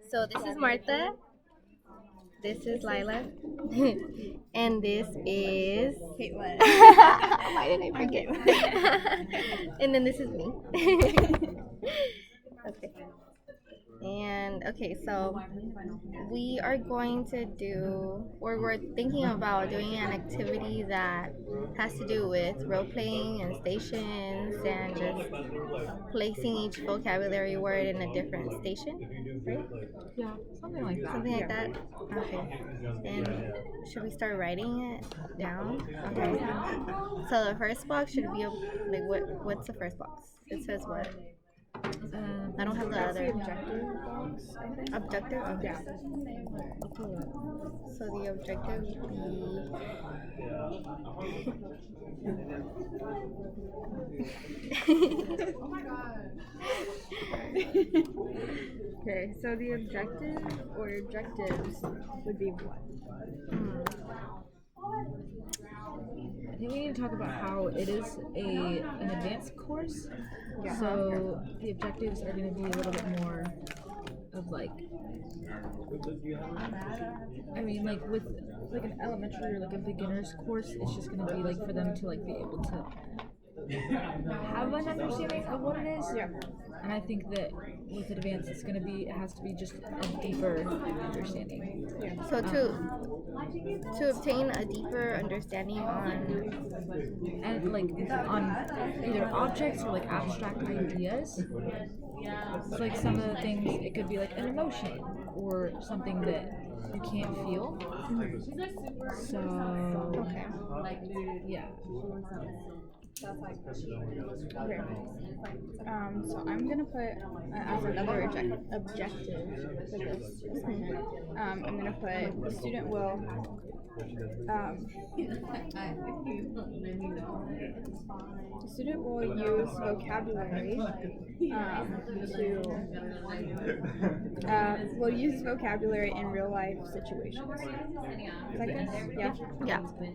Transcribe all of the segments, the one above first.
So this is Martha. This is Lila. And this is Caitlin. Why did I forget? And then this is me. Okay. And okay, so we are going to do, or we're thinking about doing an activity that has to do with role playing and stations and just placing each vocabulary word in a different station, right? Yeah, something like that. Something like that? Okay. And should we start writing it down? Okay. So the first box should be like what's the first box? It says what? I don't have the That's the other objective box, I think. objective. Okay. Yeah. So the objective would be. Okay, so the objective or objectives would be what? I think we need to talk about how it is an advanced course. Yeah. So the objectives are going to be a little bit more of like, I mean, like with like an elementary or like a beginner's course, it's just going to be like for them to like be able to have an understanding of what it is. Yeah. And I think that with advanced, it has to be just a deeper understanding. Yeah. So to obtain a deeper understanding on And like on either objects or like abstract ideas. So like some of the things, it could be like an emotion or something that you can't feel. So okay. yeah. Okay. So I'm gonna put as another objective for this assignment. I'm gonna put the student will the student will use vocabulary will use vocabulary in real life situations. Is that good? Yeah. Yeah. Okay.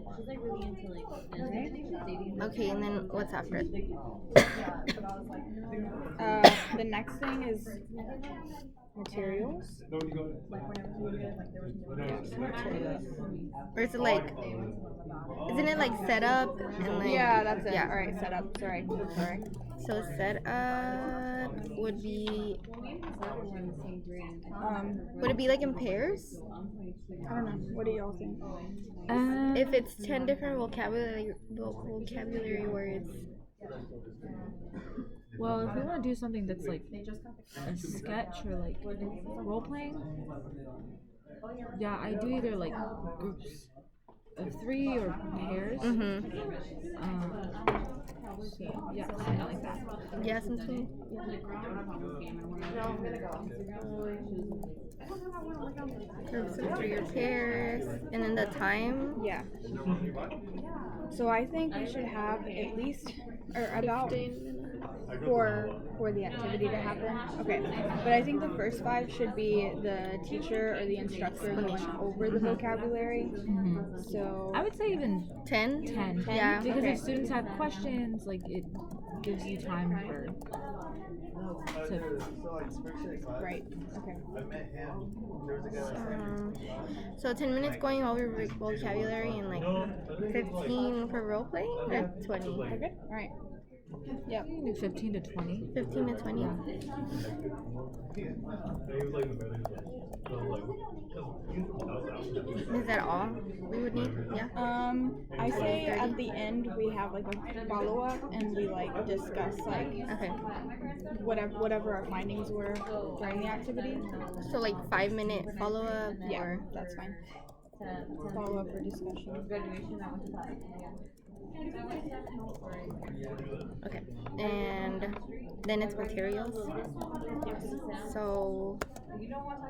Okay, and then what's after it? The next thing is materials. Or is it like, isn't it like set up and like? Yeah, that's it. Yeah. All right, set up. Sorry. So set up would be. Would it be like in pairs? I don't know. What do y'all think? If it's 10 different vocabulary words. Well, if we want to do something that's like a sketch or like role playing, yeah, I do either like groups of 3 or pairs. So yeah, something like that. Yeah, something. Groups of 3 or pairs, and then the time. Yeah. So I think we should have at least or about for the activity to happen. Okay. But I think the first 5 should be the teacher or the instructor going over the vocabulary. So I would say even 10? 10. Yeah. Because Okay. if students have questions, like it gives you time for to right. Okay. So 10 minutes going over vocabulary and like 15 for role playing or 20? Okay. All right. Yep. 15 to 20. 15 to 20? Is that all we would need? Yeah. I say at the end we have like a follow up and we like discuss like Okay. whatever our findings were during the activity. So like 5-minute follow up Yeah, or that's fine. Follow up or discussion. okay. And then it's materials. So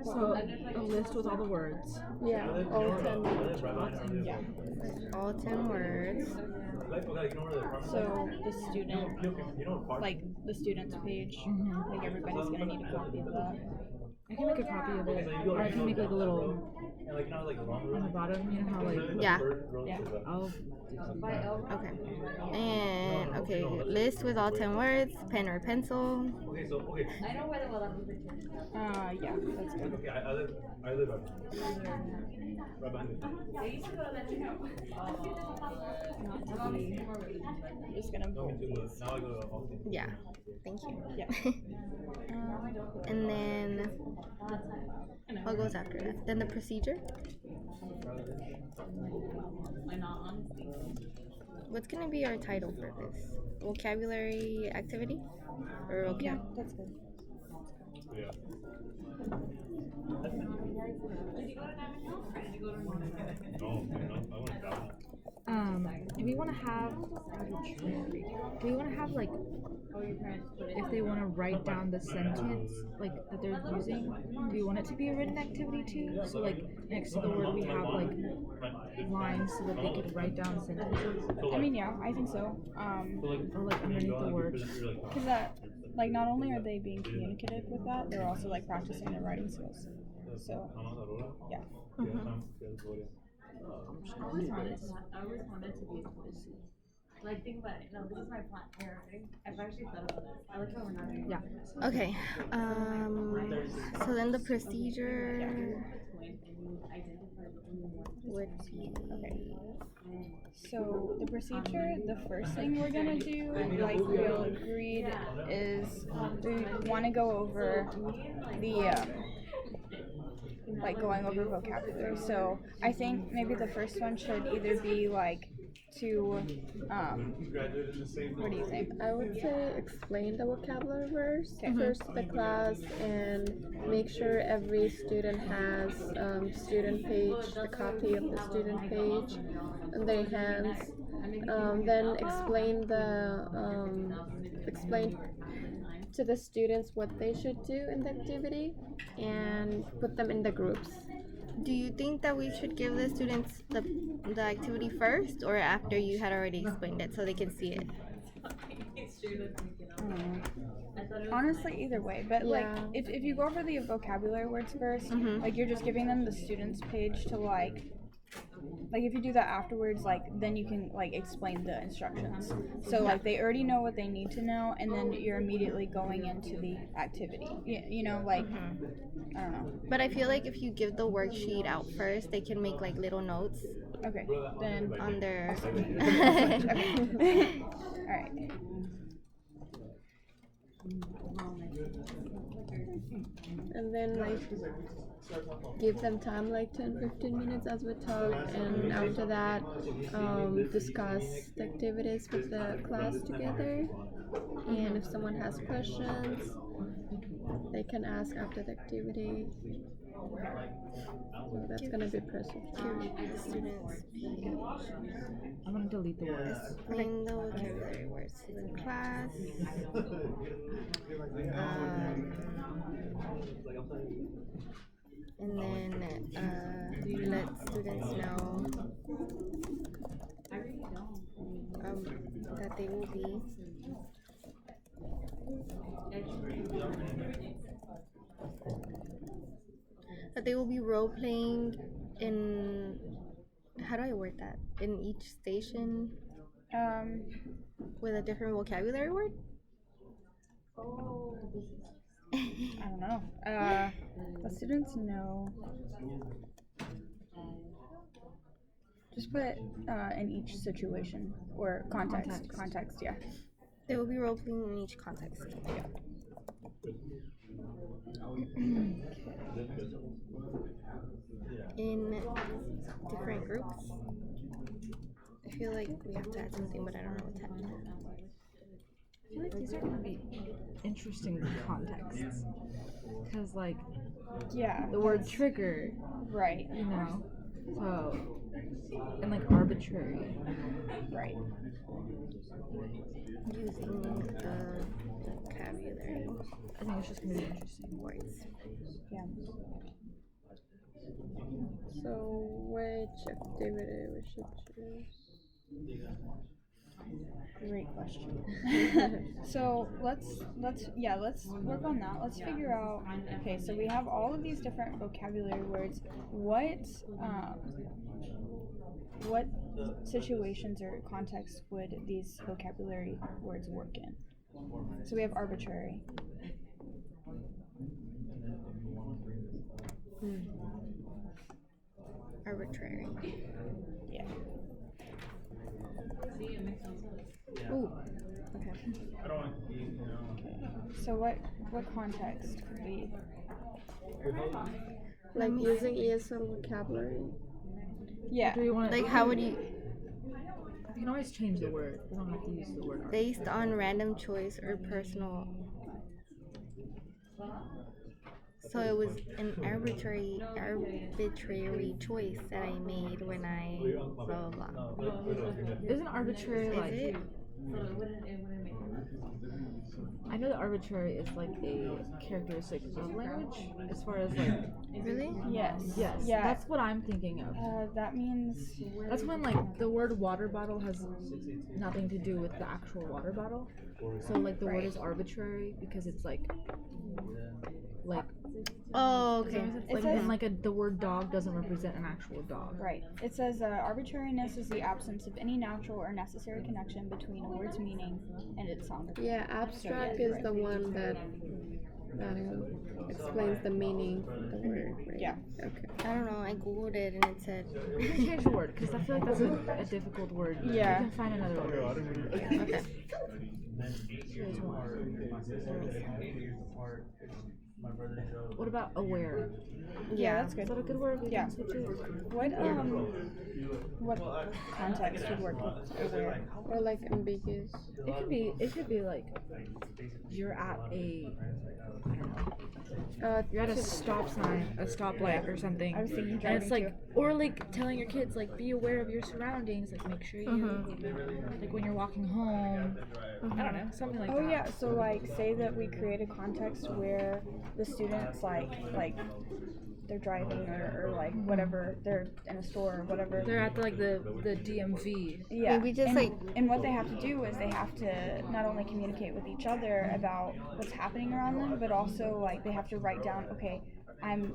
So a list with all the words. Yeah, all 10. Yeah. all 10 words. So the student, like the student's page, like everybody's gonna need a copy of that. I can make a copy of it, or I can make like a little On the bottom, you know how like Yeah. I'll do something. Okay. And okay, list with all 10 words, pen or pencil. Yeah, that's good. Not to be. I'm just gonna bold these. Yeah. Thank you. Yeah. And then what goes after that? Then the procedure. What's gonna be our title for this? Vocabulary activity? Or Yeah, vocab? that's good. Do we want to have? Do we want to have like, if they want to write down the sentence like that they're using, do we want it to be a written activity too? So like next to the word we have like lines so that they could write down sentences, I mean, yeah, I think so. or like underneath the words. Because like, not only are they being communicative with that, they're also like practicing their writing skills. So, yeah. I always wanted to be a quiz. Like, think about it. No, this is my plan here. I've actually thought about this. I like how we're not doing Yeah. Okay. So then the procedure would be So the procedure, the first thing we're gonna do, like we all agreed, is we want to go over the like going over vocabulary. So I think maybe the first one should either be like to what do you think? I would say explain the vocabulary verse Okay. first to the class and make sure every student has student page, the copy of the student page in their hands. Then explain to the students what they should do in the activity and put them in the groups. Do you think that we should give the students the activity first or after you had already explained it so they can see it? Honestly, either way. But like, Yeah. if you go over the vocabulary words 1st Mhm. like you're just giving them the students page to like if you do that afterwards, like then you can like explain the instructions. So like they already know what they need to know, and then you're immediately going into the activity. You know, like I don't know. But I feel like if you give the worksheet out first, they can make like little notes Okay, then on their. okay. All right. And then like give them time like 10-15 minutes as we talk, and after that discuss the activities with the class together, and if someone has questions they can ask after the activity. So that's gonna be process. Give the students I'm gonna delete the words. explain the vocabulary words to the class. And then let students know that they will be role playing in, how do I word that? In each station with a different vocabulary word? I don't know. Let students know. Just put in each situation or context. Context, yeah. They will be role playing in each context. In different groups. I feel like we have to add something, but I don't know what to add. I feel like these are gonna be interesting contexts, because like Yeah. the word trigger, Right. you know, so and like arbitrary. Right. Using vocabulary I think it's just gonna be interesting. words. Yeah. So which activity we should choose? Great question. So let's work on that. Let's figure out. Okay, so we have all of these different vocabulary words. What situations or contexts would these vocabulary words work in? So we have arbitrary. Arbitrary. Yeah. Ooh. Okay. So what context could we? Like using ESL vocabulary. Yeah. Do you want Like, how would you, You can always change the word. You don't have to use the word. based on random choice or personal? So it was an arbitrary choice that I made when I blah blah blah. Isn't arbitrary Is like? it? I know that arbitrary is like a characteristic of language, as far as like. Really? Yes. Yes. Yeah. That's what I'm thinking of. That means. That's when like the word water bottle has nothing to do with the actual water bottle. So like the word is arbitrary because it's like Oh, okay. like says- and like the word dog doesn't represent an actual dog. Right. It says arbitrariness is the absence of any natural or necessary connection between a word's meaning and its sound. Yeah, abstract is the one that explains the meaning of the word. Right? Yeah. Okay. I don't know. I googled it and it said. You can change the word because I feel like that's a difficult word. Yeah. You can find another word. Okay. Here's one. What about aware? Yeah, that's Is good. that a good word? We Yeah. can switch it. What context would work with aware? Or like ambiguous. It could be like you're at a you're at a stop sign, a stoplight or something. I was thinking and it's driving like or like telling your kids like be aware of your surroundings, like make sure you like when you're walking home. I don't know, something like Oh that. yeah, so like say that we create a context where the students like they're driving or like whatever, they're in a store or whatever. They're at like the DMV. Yeah. Maybe just, and, like- and what they have to do is they have to not only communicate with each other about what's happening around them, but also like they have to write down, okay, I'm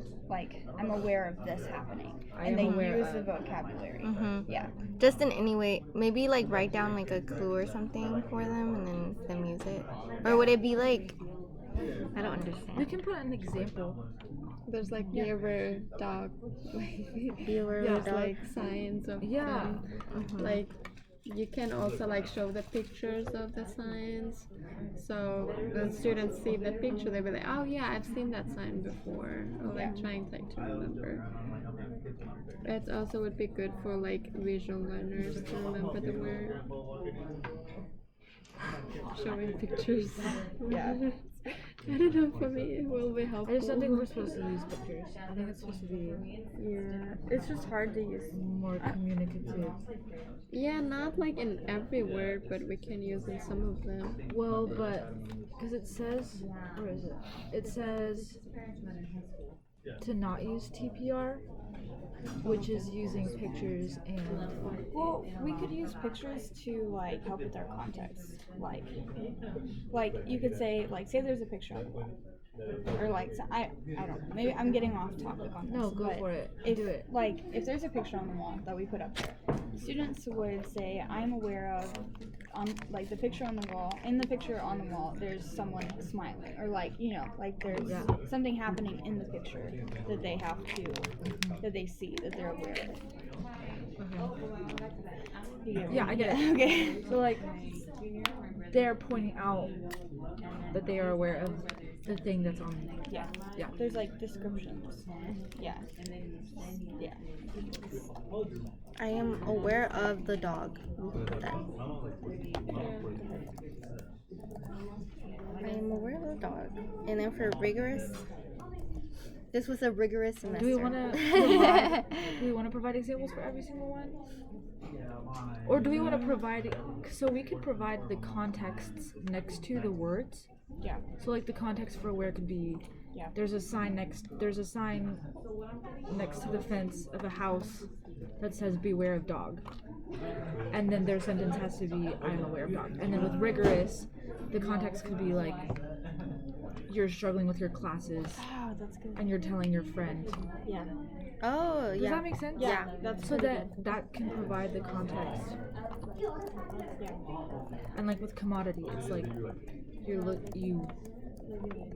aware of this happening. I And am they aware use of. the vocabulary. Yeah. Just in any way, maybe like write down like a clue or something for them and then them use it. Or would it be like, I don't We understand. can put an example. There's like be aware dog. Be aware There's of dog. like signs of Yeah. like you can also like show the pictures of the signs. So when students see the picture, they'll be like, oh yeah, I've seen that sign before. Or like trying like to remember. It also would be good for like visual learners to remember the word. Showing pictures. Yeah. I don't know, for me it will be helpful. I just don't think we're supposed to use pictures. I think it's supposed to be Yeah, it's just hard to use. more communicative. Yeah, not like in every word, but we can use in some of them. Well, but because it says, where is it? It says to not use TPR, which is using pictures and Well, we could use pictures to like help with our context. Like you could say say there's a picture on the wall, or like I don't know. Maybe I'm getting off topic on this. no, go but for it. If Do it. if there's a picture on the wall that we put up there, students would say I'm aware of on like the picture on the wall. In the picture on the wall, there's someone smiling, or there's Yeah. something happening in the picture that they have to that they see that they're aware of. You get Yeah, me? I get it. Okay. So like they're pointing out that they are aware of the thing that's on. Yeah. Yeah. There's like descriptions. Yeah. Yeah. I am aware of the dog. That. I am aware of the dog. And then for rigorous, this was a rigorous semester. Do we want to provide examples for every single one? Or do we want to provide so we could provide the contexts next to the words? Yeah. So like the context for where it could be Yeah. there's a sign next to the fence of a house that says beware of dog. and then their sentence has to be I'm aware of dog. And then with rigorous, the context could be like you're struggling with your classes Oh, that's good. and you're telling your friend. Yeah. Oh, Does yeah. that make sense? Yeah, that's So pretty that can provide the context. And like with commodity, it's like you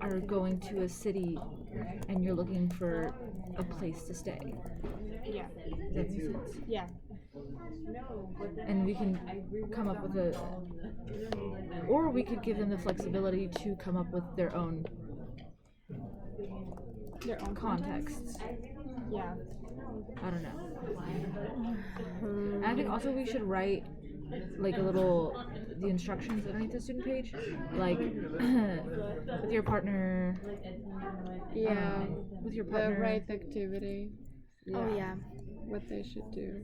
are going to a city and you're looking for a place to stay. Yeah. Does that make sense? Yeah. And we can come up with or we could give them the flexibility to come up with their own Their own contexts. Yeah. I don't know. And I think also we should write like the instructions underneath the student page, like with your partner. Yeah. With your The partner. right activity, Oh, yeah. what they should do.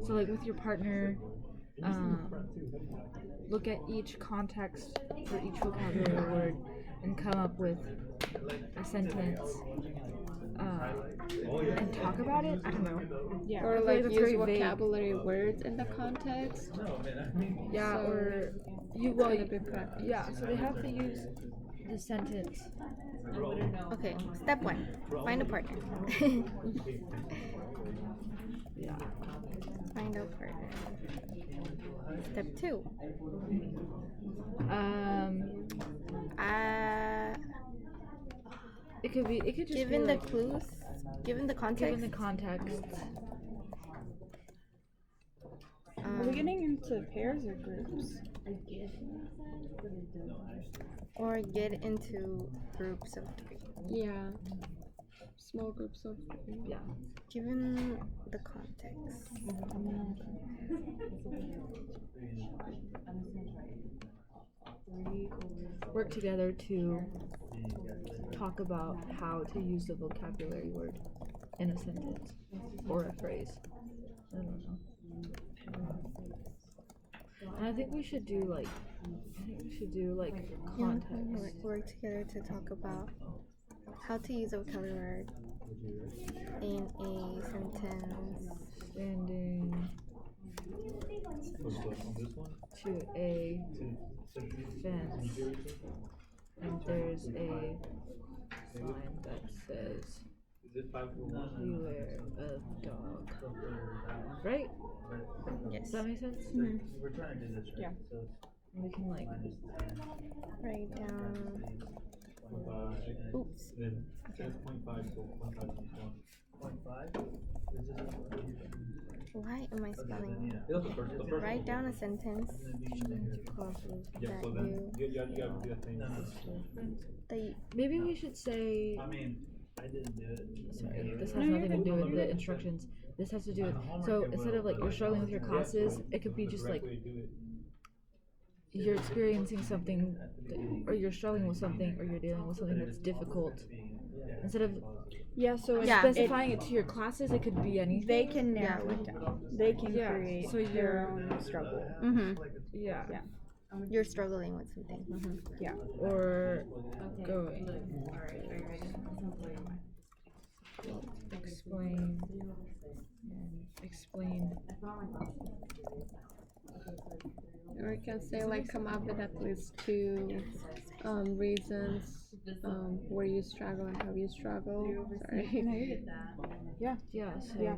So like with your partner, look at each context for each vocabulary word and come up with a sentence and talk about it. I don't know. Yeah. Or feel like that's use very vague. vocabulary words in the context. Yeah, So or it's gonna be practice. yeah. So they have to use the sentence. Okay, step 1. Find a partner. Yeah. Find a partner. Step 2. It could be. It could just Given be the like, clues, given the context, given the context. Are we getting into pairs or groups? or get into groups of 3. Yeah. Small groups of Yeah. Given the context. Work together to talk about how to use the vocabulary word in a sentence or a phrase. I don't know. And I think we should do like context. Work together to talk about how to use a vocabulary word in a sentence. Standing to a fence, and there's a sign that says beware of dog. Right? Yes. Does that make sense? Yeah. And we can like Write down. Oops. Why am I spelling? Write down a sentence that you maybe we should say I didn't do it. sorry, this has nothing to do with the instructions. This has to do with so instead of like you're struggling with your classes, it could be just like you're experiencing something or you're struggling with something or you're dealing with something that's difficult. Instead of Yeah. So Yeah. specifying it to your classes, it could be anything. they can narrow it down. They can Yeah, create so their own struggle. Yeah. Yeah. you're struggling with something. Yeah. Or going. Explain. Explain. Or you can say like come up with at least 2 reasons where you struggle and how you struggle. Sorry. Yeah. Yeah. So Yeah.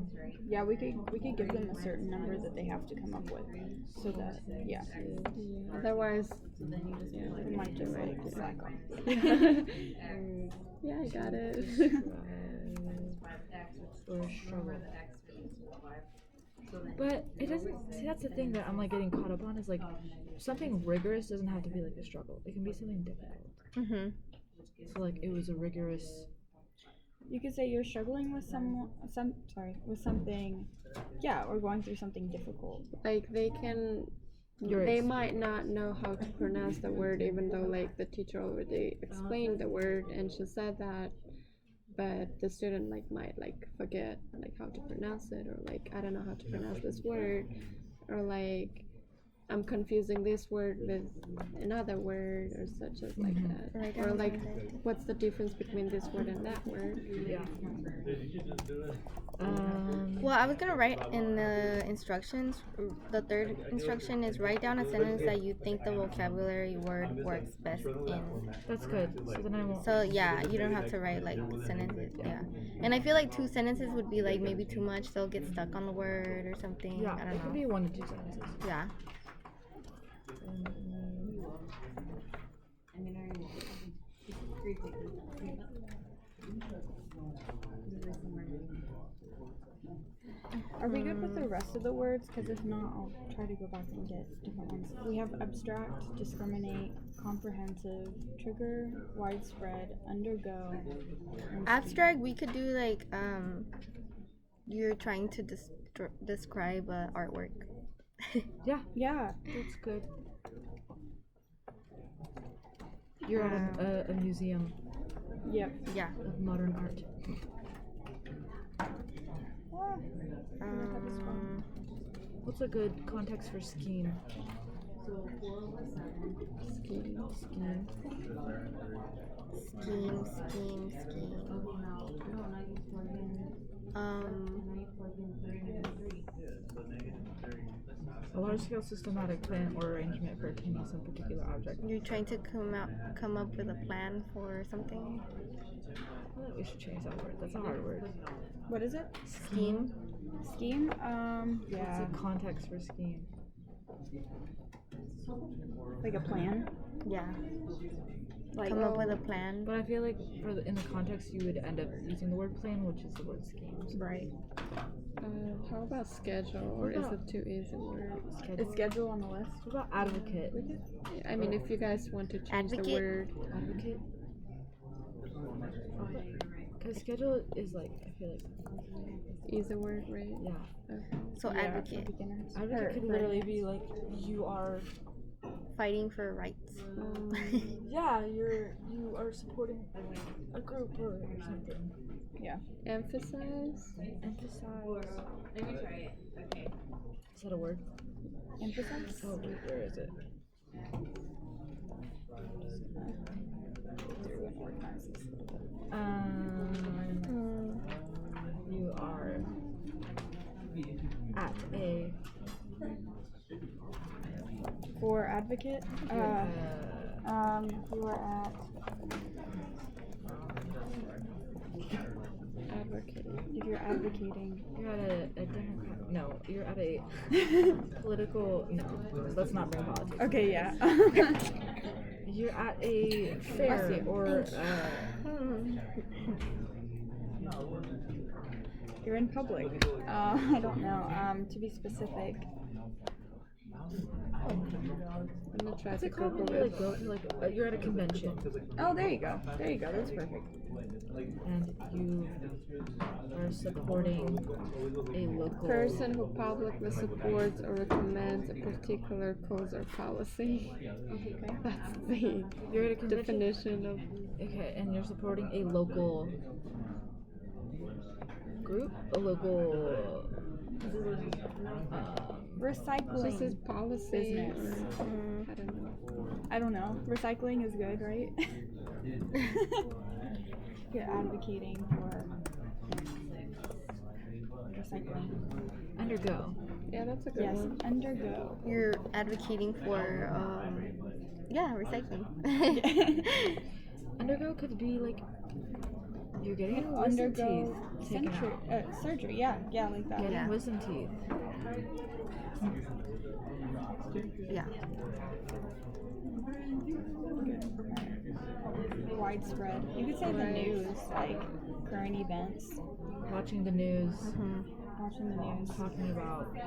Yeah. We could give them a certain number that they have to come up with, so that yeah. Yeah, otherwise, yeah, We might just like slack off. yeah, I got it. or struggle. But it doesn't see that's the thing that I'm like getting caught up on is like something rigorous doesn't have to be like a struggle. It can be something difficult. So like it was a rigorous You could say you're struggling with with something, yeah, or going through something difficult. Like they might not know how to pronounce the word, even though like the teacher already explained the word and she said that, but the student like might like forget like how to pronounce it, or like I don't know how to pronounce this word, or like I'm confusing this word with another word or such as like that. Right Or down like, there. what's the difference between this word and that word? Yeah. Did you just do it? Well, I was gonna write in the instructions. The third instruction is write down a sentence that you think the vocabulary word works best in. That's good. So then I won't. So yeah, you don't have to write like sentences. Yeah, and I feel like 2 sentences would be like maybe too much. They'll get stuck on the word or something. Yeah, I it don't could know. be 1 to 2 sentences. Yeah. I mean, are you creepy? Are we good with the rest of the words? Because if not, I'll try to go back and get different ones. We have abstract, discriminate, comprehensive, trigger, widespread, undergo. and Abstract, we could do like you're trying to describe artwork. Yeah, Yeah. that's good. You're at a museum Yep. Yeah. of modern art. What's a good context for scheme? Scheme. Scheme. Scheme. A large-scale systematic plan or arrangement for attaining some particular object. You're trying to come up with a plan for something. I feel like we should change that word. That's a hard word. What is it? Scheme. Scheme? What's Yeah. a context for scheme? Like a plan? Yeah. Like, Come up with a plan. But I feel like in the context you would end up using the word plan, which is the word scheme. right. How about schedule? Or is it too easy word? Is schedule on the list? What about advocate? I mean, if you guys want to change the Advocate. word. Advocate? Because schedule is like, I feel like, Is a word, right? yeah. Okay. So Yeah, advocate. for beginners. Advocate could literally be like, you are, Fighting for rights. yeah, you are supporting a group or something. Yeah. Emphasize. Emphasize. Let me try it. Okay. Is that a word? Emphasis? Oh, wait, where is it? You are at a For advocate? You are at Advocate. if you're advocating. you're at a Democrat. No, you're at a political. No, let's not bring politics. Okay, yeah. You're at a fair or You're in public. I don't know. To be specific. I'm gonna try what's to it called when Google you it. like go to like you're at a convention Oh, there you go. There you go. That's perfect. and you are supporting a local Person who publicly supports or recommends a particular cause or policy. That's the You're at a convention. definition of. Okay, and you're supporting a local group, a local. Recycling. This is policy. Business. Or, I don't know. I don't know. Recycling is good, right? You're advocating for recycling. Undergo. Yeah, that's a good Yes, one. undergo. You're advocating for recycling. Undergo could be like you're getting You wisdom undergo teeth taken out. surgery. Yeah, yeah, like that. Getting Yeah. wisdom teeth. Yeah. Widespread. You could say the news, like current events. Watching the news. Watching the news. Talking about a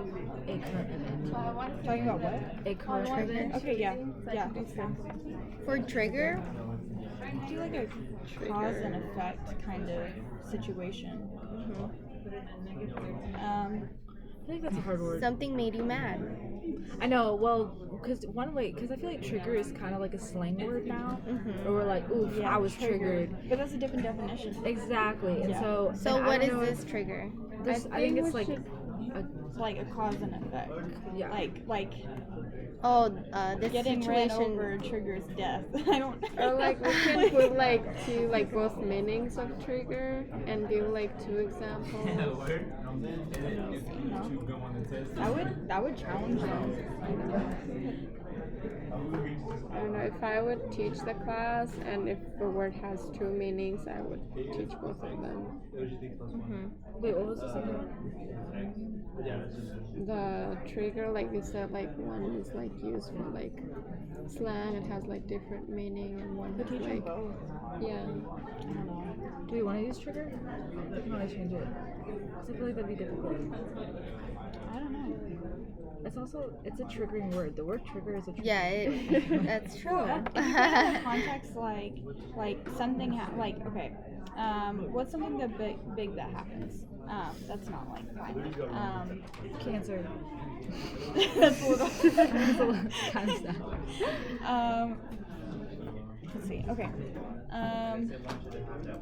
current event. Talking about what? A current event. Okay, yeah, yeah, that's good. For trigger, Do like a cause and effect kind of situation. I think that's a hard word. something made you mad. I know. Well, because I feel like trigger is kind of like a slang word now. Or we're like, oof, Yeah, I was triggered. But that's a different definition. Exactly. And Yeah. so. So and I what don't is know this trigger? I think it's we like should like a cause and effect. Yeah. Like Oh, this getting ran situation. over triggers death. I don't. Or like we can put like two like both meanings of trigger and do like two examples. That would challenge them. I don't know, if I would teach the class and if the word has two meanings, I would teach both of them. Wait, what was the second? The trigger, like you said, like one is like used for like slang, it has like different meaning, and one has like yeah. Do we want to use trigger? I want to change it. 'Cause I feel like that'd be difficult. I don't know. It's a triggering word. The word trigger is a trigger. Yeah, that's true. In the context like something okay. What's something that big that happens? That's not like violent. Cancer. That's a little. That's a little kind of sad. Let's see. Okay.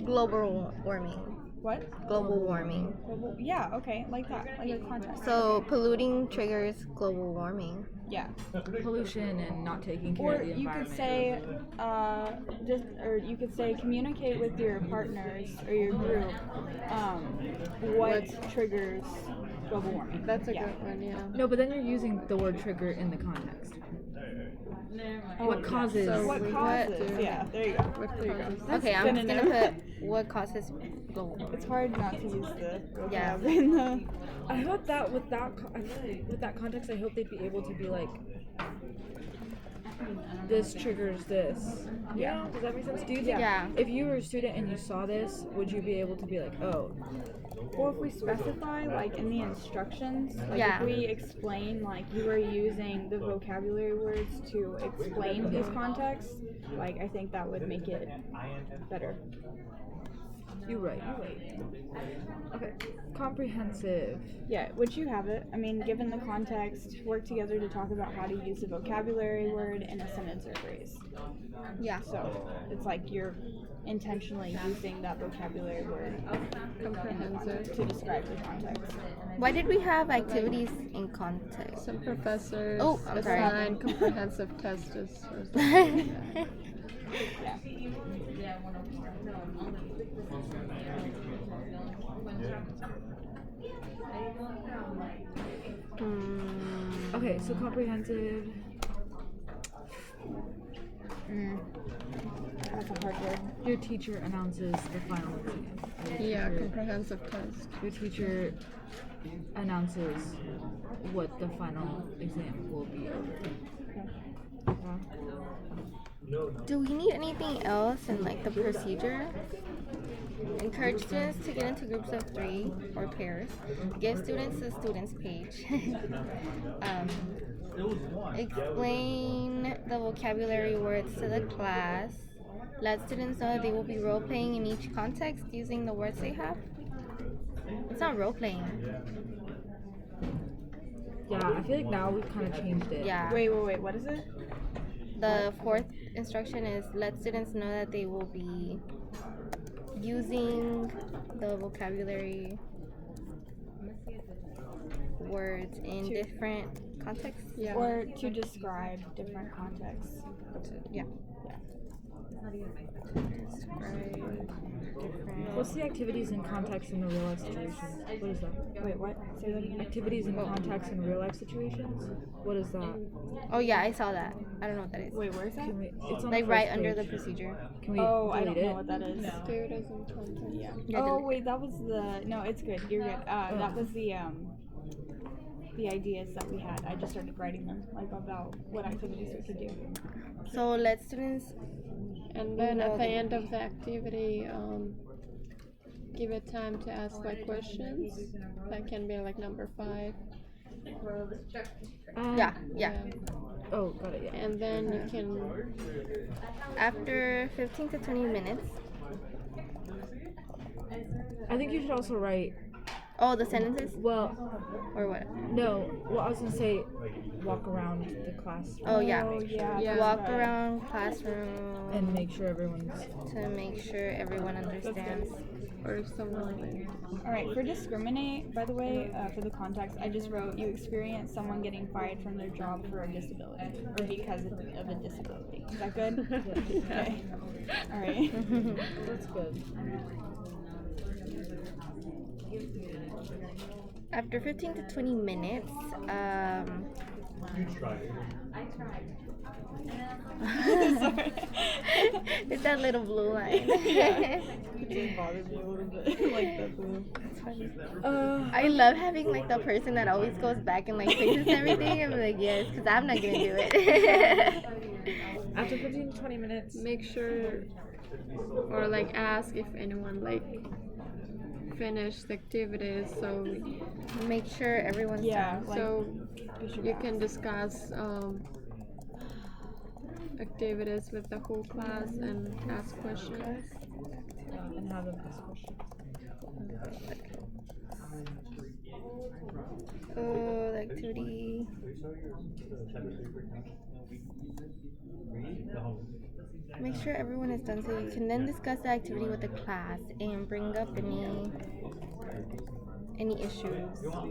Global warming. What? Global warming. Yeah. Okay. Like that. Like a context. So polluting triggers global warming. Yeah. Pollution and not taking care Or of the you environment. could say, you could say, communicate with your partners or your group. What triggers global warming? That's a good one, yeah. No, but then you're using the word trigger in the context. What causes? So What we causes? have to- Yeah. There you go. What causes? Okay, I'm just gonna synonym. put what causes global warming. It's hard not to use the Yeah. vocab in the. I hope that with that context, I hope they'd be able to be like, this triggers this. Yeah. Does that make sense? Do you think Yeah. if you were a student and you saw this, would you be able to be like, oh, Or if we specify, like in the instructions, like Yeah. if we explain, like you are using the vocabulary words to explain these contexts, like I think that would make it better. you're right. Okay. Comprehensive. Yeah, which you have it. I mean, given the context, work together to talk about how to use a vocabulary word in a sentence or phrase. Yeah. So it's like you're intentionally using that vocabulary word Comprehensive. to describe the context. Why did we have activities in context? Some professors Oh, I'm sorry. assign comprehensive tests or something. Yeah. Okay, so comprehensive. That's a hard word. Your teacher announces the final exam. Yeah, comprehensive test. Your teacher announces what the final exam will be. Do we need anything else in like the procedure? Encourage students to get into groups of 3 or pairs. Give students the students page. Explain the vocabulary words to the class. Let students know that they will be role playing in each context using the words they have. It's not role playing. Yeah, I feel like now we've kind of changed it. Yeah. Wait, what is it? The 4th instruction is let students know that they will be using the vocabulary words in different contexts. Yeah. Or to describe different contexts. Yeah. What's the activities in context in the real life situations? What is that? Wait, what? Say that again. Activities in context in real life situations? What is that? Oh yeah, I saw that. I don't know what that is. Wait, where's that? Can we, it's on Like the right first under the page. procedure. Can we Oh, I don't delete know it? what that is. Students and content. Yeah. Yeah, Oh delete. wait, that was the. No, it's good. You're good. That was the ideas that we had. I just started writing them, like about what activities we could do. So let students. And then at the end of the activity, give it time to ask like questions. That can be like number 5. Yeah. Oh, got it, yeah. And then you can After 15 to 20 minutes. I think you should also write Oh, the sentences Well, or what? no. Well, I was gonna say walk around the class Oh yeah. Oh, yeah. Yeah. Walk around classroom and make sure everyone's. to make sure everyone understands. Or someone like. All right, for discriminate, by the way, for the context, I just wrote you experience someone getting fired from their job for a disability or because of a disability. Is that good? Okay. All right. That's good. After 15 to 20 minutes, You try. it's that little blue line. It just bothered me a little bit. Like the blue. I love having like the person that always goes back and like fixes everything. I'm like, yes, because I'm not gonna do it. After 15 to 20 minutes. Make sure, or like ask if anyone like finished activities, so Make sure everyone's Yeah. done. Like, so we should you ask. can discuss activities with the whole class and ask questions. And have them ask questions. Oh, the activity. Make sure everyone is done so you can then discuss the activity with the class and bring up any issues I'll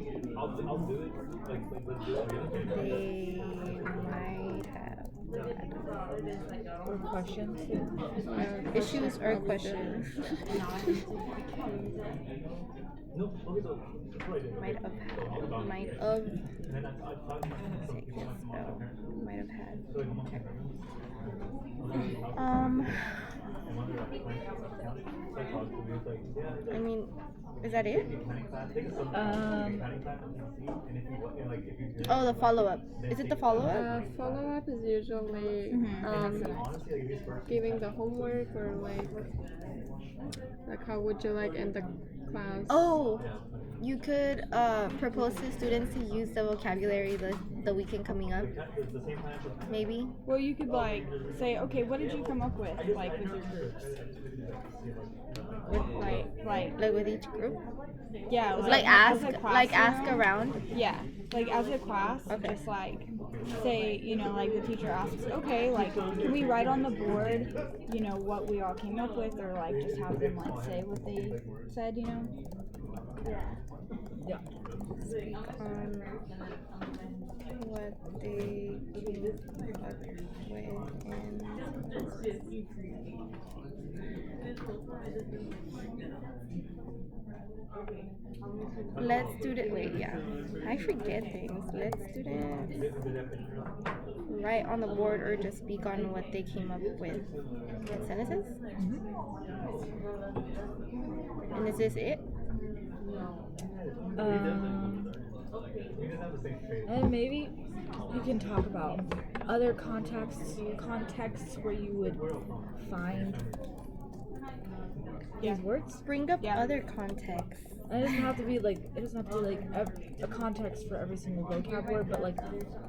do it. Let's do it. they might have Or questions. issues or questions No, okay, so might have might have had. I mean, is that it? Oh, the follow-up. Is it the follow-up? Follow-up is usually giving the homework, or like how would you like in the class? Oh, you could propose to students to use the vocabulary the weekend coming up. Maybe. Well, you could like say, okay, what did you come up with, like with your groups? Like with each group. Yeah, Like as ask a ask classroom. around. Yeah, like as a class, Okay. just like say, like the teacher asks, okay, like can we write on the board, what we all came up with, or like just have them like say what they said, Yeah. Speak on what they came up with and let student wait, yeah. I forget things. Let students write on the board or just speak on what they came up with. Sentences? And is this it? And maybe you can talk about other contexts where you would find these words. Bring up Yeah. other contexts. And it doesn't have to be like a context for every single vocab word, but like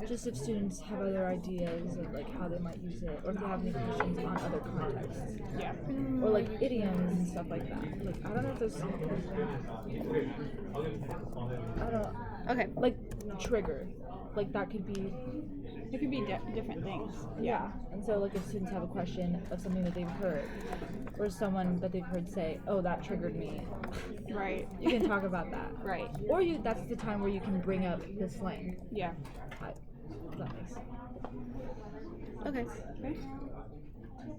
just if students have other ideas of like how they might use it, or if they have any questions on other contexts. Yeah. Or like idioms and stuff like that. Like I don't know if there's I don't know. Okay. Like trigger. Like that could be It could be different things. yeah. And so like if students have a question of something that they've heard, or someone that they've heard say, oh, that triggered me, Right. you can talk about that. Right. Or that's the time where you can bring up the slang. Yeah. If that makes sense. Okay.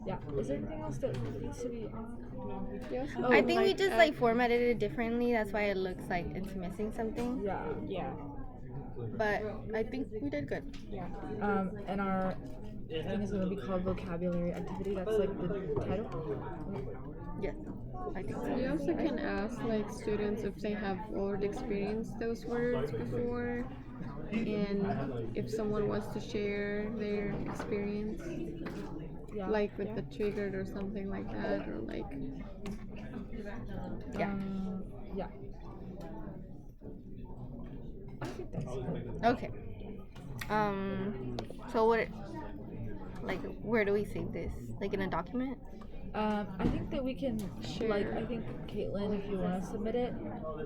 Yeah. Is there anything else that needs to be on? Yes. Oh, I think we just like formatted it differently. That's why it looks like it's missing something. Yeah. Yeah. But I think we did good. Yeah. And our thing is going to be called vocabulary activity. That's like the title. Yes. I think so. You also can ask like students if they have already experienced those words before, and if someone wants to share their experience, Yeah. like with the triggered or something like that, or like Yeah. Yeah. I think that's good. Okay. So what? Like, where do we save this? Like in a document? I think that we can like I think Caitlin, if you want to submit it,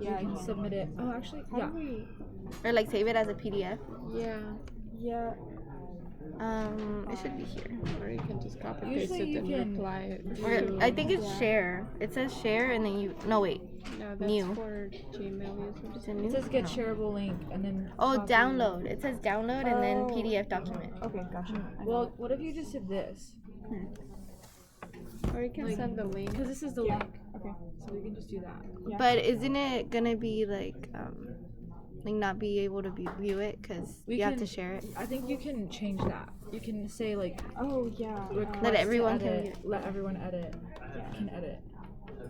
Yeah. you can submit it. Oh, actually, How yeah. do we? Or like save it as a PDF. Yeah. Yeah. It should be here. Or you can just copy paste Usually it you and can- reply it. Or I think it's Yeah. share. It says share and then you. No wait. No, that's new. for Gmail users. Is it It new? says get No. shareable link and then. Oh, copy. download. It says download and then Oh. PDF document. Okay, gotcha. I Well, got what if you just did this? Or you can send the link. Because this is the Yeah. link. Okay. So we can just do that. Yeah. But isn't it gonna be like not be able to view it because We you have to can- share it? I think you can change that. You can say like Oh yeah. request Let to everyone can edit, view it. let everyone edit. Can edit.